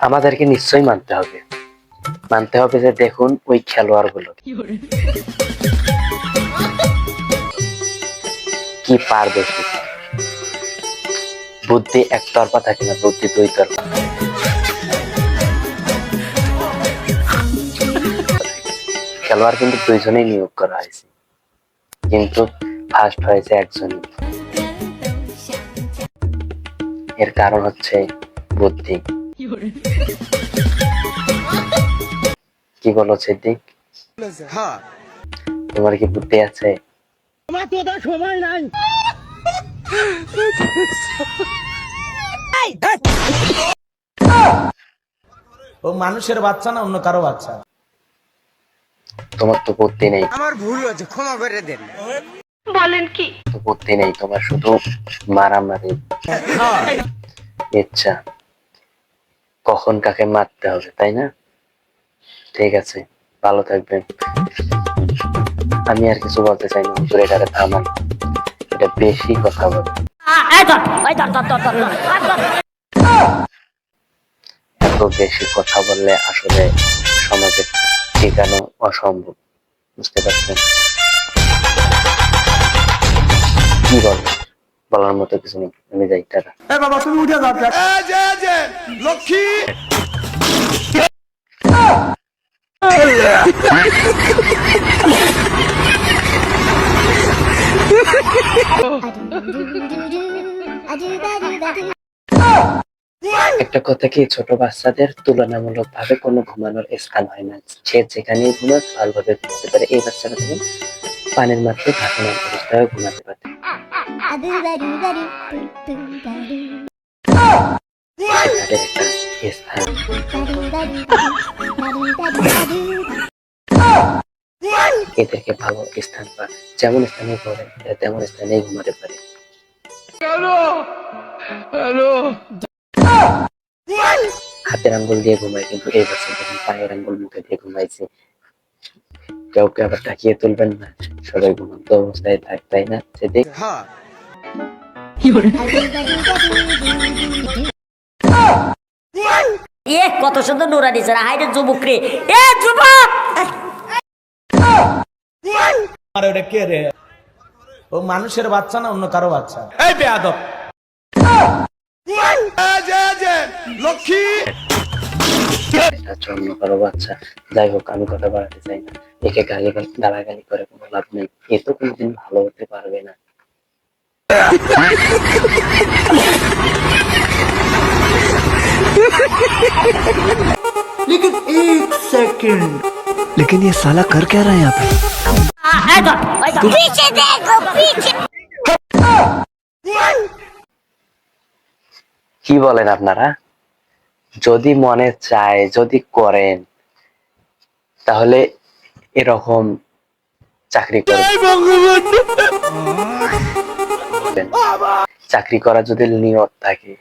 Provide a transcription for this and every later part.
আমাদেরকে নিশ্চয়ই মানতে হবে যে দেখুন ওই খেলোয়াড় গুলো কি পারদর্শী, বুদ্ধি একতরফা থাকে না, বুদ্ধি দুই তরফা। খেলোয়াড় কিন্তু দুইজনেই নিয়োগ করা হয়েছে, কিন্তু ফার্স্ট হয়েছে একজনই। এর কারণ হচ্ছে বুদ্ধি। কি বলো সিদ্দিক, তোমার কি বুদ্ধি আছে? সময় নাই। ও মানুষের বাচ্চা না অন্য কারো বাচ্চা? তোমার তো বুদ্ধি নেই। আমার ভুল হয়েছে, ক্ষমা করে দেন। বলেন কি? তো বুদ্ধি নেই তোমার, শুধু মারামারি ইচ্ছা, কখন কাকে মারতে হবে, তাই না? ঠিক আছে, ভালো থাকবেন। আমি আর কিছু বলতে চাই না, হুজুর এটারে থামান, এটা বেশি কথা বলে। এত বেশি কথা বললে আসলে সমাজে টিকানো অসম্ভব, বুঝতে পারছেন? কি বলার মতো কিছু নেই, আমি যাই, টাটা। বাবা তুমি উঠে যাও। লক্ষ্মী একটা কথা কি, ছোট বাচ্চাদের তুলনামূলক ভাবে কোনো ঘুমানোর স্থান হয় না, সে যেখানে ঘুমাক ভালোভাবে ঘুমাতে পারে। এই বাচ্চাটা থেকে পানির মাত্রে ঢাকনা অবস্থায় ঘুমাতে পারে। একটা স্থান এদেরকে ভালো স্থান বা যেমন স্থানে পড়ে তেমন স্থানে ঘুমাতে পারে। হাতের আঙ্গুল দিয়ে ঘুমায়, কিন্তু এই বাচ্চা যখন পায়ের আঙ্গুল মুখে দিয়ে ঘুমাইছে, কেউ আবার তাকিয়ে তুলবেন না, সবাই ঘুমন্ত অবস্থায় থাক, তাই না? সেদিক কত সুন্দর নোরা দিছে হাইরে যুবক রে, এ যুবক আরে ওটা কে রে? ও মানুষের বাচ্চা না অন্য কারো বাচ্চা? এই বেয়াদব। লক্ষ্মী অন্য কারো বাচ্চা। যাই হোক, আমি কথা বাড়াতে চাই না, একে গালাগালি করে কোনো লাভ নেই, এ তো কোনোদিন ভালো হতে পারবে না। लेकिन एक सेकंड, लेकिन ये साला कर क्या रहा है यहाँ पे? पीछे देखो पीछे। কি বলেন আপনারা? যদি মনে চায়, যদি করেন, তাহলে এরকম চাকরি করবেন। চাকরি করা যদি নিয়ত থাকে,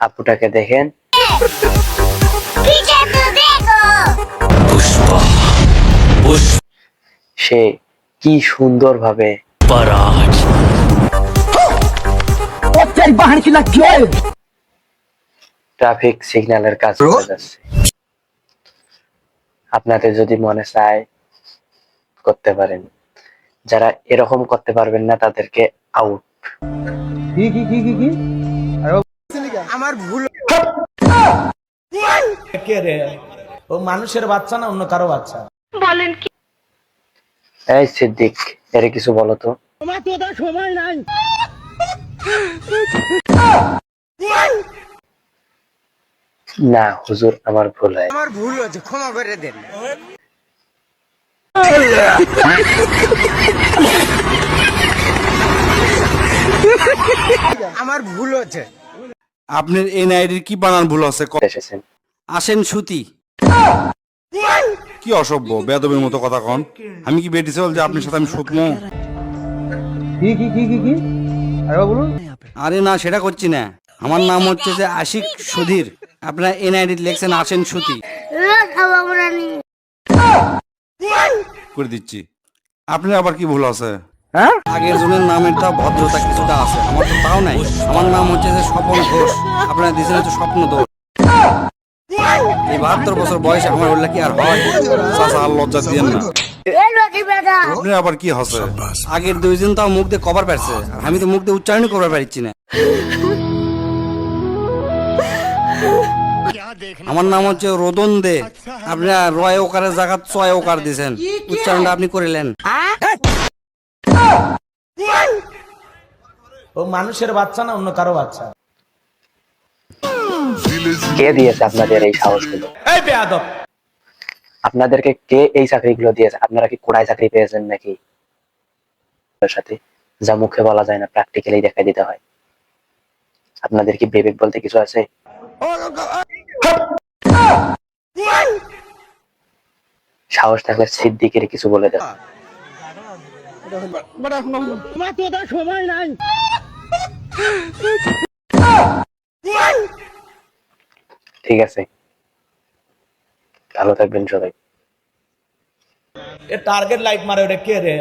আপুটাকে দেখেন, সে কি সুন্দর ভাবে ট্রাফিক সিগন্যালের কাজ করে যাচ্ছে। আপনাদের যদি মনে চায় করতে পারেন, যারা এরকম করতে পারবেন না তাদেরকে আউট। আমার ভুল। কে রে? ও মানুষের বাচ্চা না অন্য কারো বাচ্চা? বলেন কি? এই সিদ্দিক, এর কিছু বলো তো। তোমার তো সময় নাই। না হুজুর, আমার ভুল হয়। আমার ভুল হয়েছে, ক্ষমা করে দেন। আমার ভুল হয়েছে। আপনার এনআইডির কি বানান ভুল আছে? এসেছেন আসেন সুতি। কি অসভ্য বেয়াদবের মতো কথা কন। আমি কি বেটি চল যে আপনার সাথে আমি শুতমো? আরে না, সেটা করছি না। আমার নাম হচ্ছে যে আশিক সুধীর, আপনার এনআইডি লেখছেন আসেন সুতি। করে দিচ্ছি। আপনার আবার কি ভুল আছে? আগের জনের নামের তা ভদ্রতা কিছুটা আছে, আমার তো তাও নাই। আমার নাম হচ্ছে যে স্বপন ঘোষ, আপনারা দিয়েছেন হচ্ছে স্বপ্ন দোষ। এই 72 বছর বয়সে আমার বললে কি আর হয়? চাচা আর লজ্জা দিয়েন না। আপনার আবার কি হচ্ছে? আগের 2 দিন তাও মুখ দিয়ে কভার পারছে, আর আমি তো মুখ দিয়ে উচ্চারণ করতে পারছি না। আমার নাম হচ্ছে রোদন দে, আপনারা রয় ওকারের জায়গা 6 ওকার দিয়েছেন, উচ্চারণটা আপনি করিলেন। ও মানুষের বাচ্চা না অন্য কারো বাচ্চা? কে দিয়েছে আপনাদের এই সাহসগুলো? এই বেয়াদব, আপনাদেরকে কে এই চাকরিগুলো দিয়েছে? আপনারা কি কোড়ায় চাকরি পেয়েছেন নাকি? এর সাথে যা মুখে বলা যায় না, প্র্যাকটিক্যালি দেখাই দিতে হয়। আপনাদের কি বিবেক বলতে কিছু আছে? সাহস থাকলে সিদ্দিকের কিছু বলে দেন। ঠিক আছে, ভালো থাকবেন সবাই। এ টার্গেট লাইট মারে ওটা কে রে?